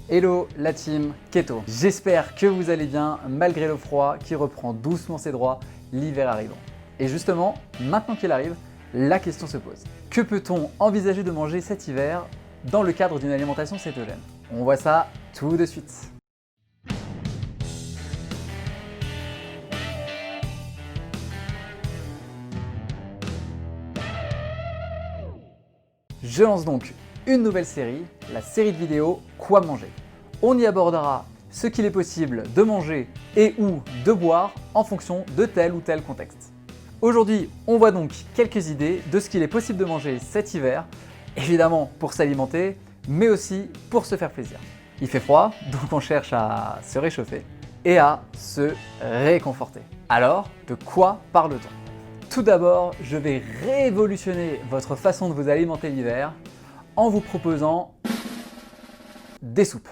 Hello la team Keto, j'espère que vous allez bien malgré le froid qui reprend doucement ses droits, l'hiver arrivant. Et justement, maintenant qu'il arrive, la question se pose. Que peut-on envisager de manger cet hiver dans le cadre d'une alimentation cétogène? On voit ça tout de suite. Je lance donc une nouvelle série, la série de vidéos Quoi manger. On y abordera ce qu'il est possible de manger et ou de boire en fonction de tel ou tel contexte. Aujourd'hui, on voit donc quelques idées de ce qu'il est possible de manger cet hiver, évidemment pour s'alimenter, mais aussi pour se faire plaisir. Il fait froid, donc on cherche à se réchauffer et à se réconforter. Alors, de quoi parle-t-on? Tout d'abord, je vais révolutionner votre façon de vous alimenter l'hiver en vous proposant des soupes.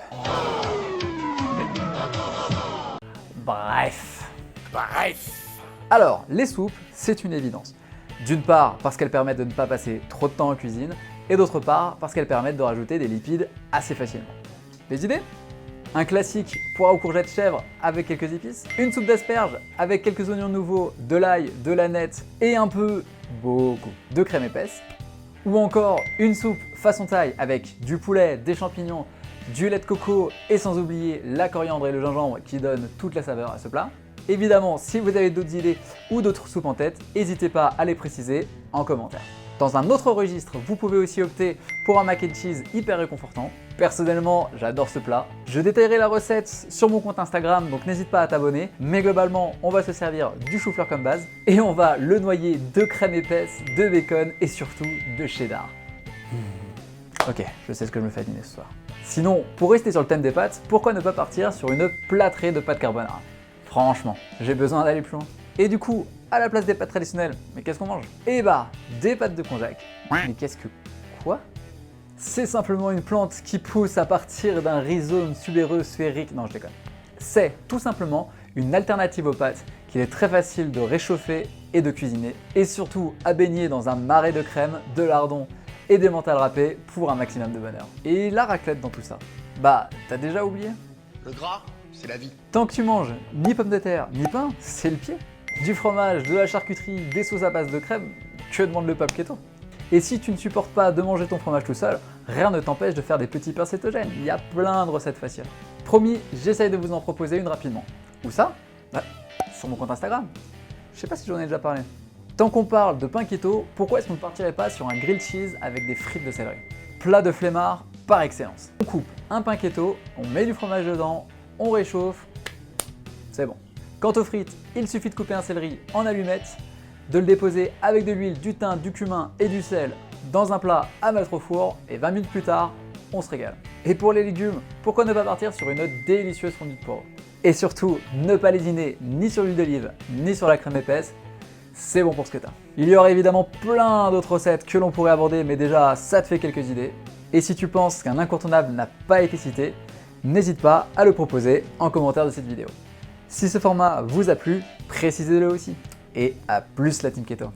Bref. Alors, les soupes, c'est une évidence. D'une part, parce qu'elles permettent de ne pas passer trop de temps en cuisine, et d'autre part, parce qu'elles permettent de rajouter des lipides assez facilement. Des idées? Un classique poire aux courgettes chèvre avec quelques épices, une soupe d'asperges avec quelques oignons nouveaux, de l'ail, de l'aneth et un peu, beaucoup, de crème épaisse, ou encore une soupe façon thaï avec du poulet, des champignons, du lait de coco et sans oublier la coriandre et le gingembre qui donnent toute la saveur à ce plat. Évidemment, si vous avez d'autres idées ou d'autres soupes en tête, n'hésitez pas à les préciser en commentaire. Dans un autre registre, vous pouvez aussi opter pour un mac and cheese hyper réconfortant. Personnellement, j'adore ce plat. Je détaillerai la recette sur mon compte Instagram, donc n'hésite pas à t'abonner. Mais globalement, on va se servir du chou-fleur comme base et on va le noyer de crème épaisse, de bacon et surtout de cheddar. Ok, je sais ce que je me fais à dîner ce soir. Sinon, pour rester sur le thème des pâtes, pourquoi ne pas partir sur une plâtrée de pâtes carbonara? Franchement, j'ai besoin d'aller plus loin. Et du coup, à la place des pâtes traditionnelles, mais qu'est-ce qu'on mange? Eh bah, des pâtes de konjac. Mais qu'est-ce que... Quoi? C'est simplement une plante qui pousse à partir d'un rhizome tubéreux sphérique. Non, je déconne. C'est tout simplement une alternative aux pâtes qu'il est très facile de réchauffer et de cuisiner. Et surtout à baigner dans un marais de crème, de lardons et des mentales râpées pour un maximum de bonheur. Et la raclette dans tout ça? Bah, t'as déjà oublié? Le gras, c'est la vie. Tant que tu manges ni pommes de terre, ni pain, c'est le pied. Du fromage, de la charcuterie, des sauces à base de crème, que demande le peuple keto? Et si tu ne supportes pas de manger ton fromage tout seul, rien ne t'empêche de faire des petits pains cétogènes. Il y a plein de recettes faciles. Promis, j'essaye de vous en proposer une rapidement. Où ça? Bah, sur mon compte Instagram. Je sais pas si j'en ai déjà parlé. Tant qu'on parle de pain keto, pourquoi est-ce qu'on ne partirait pas sur un grilled cheese avec des frites de céleri? Plat de flemmard par excellence. On coupe un pain keto, on met du fromage dedans, on réchauffe, c'est bon. Quant aux frites, il suffit de couper un céleri en allumettes, de le déposer avec de l'huile, du thym, du cumin et du sel dans un plat à mettre au four et 20 minutes plus tard, on se régale. Et pour les légumes, pourquoi ne pas partir sur une délicieuse fondue de poireaux? Et surtout, ne pas lésiner ni sur l'huile d'olive ni sur la crème épaisse, c'est bon pour ce que t'as. Il y aurait évidemment plein d'autres recettes que l'on pourrait aborder, mais déjà ça te fait quelques idées. Et si tu penses qu'un incontournable n'a pas été cité, n'hésite pas à le proposer en commentaire de cette vidéo. Si ce format vous a plu, précisez-le aussi. Et à plus la team keto.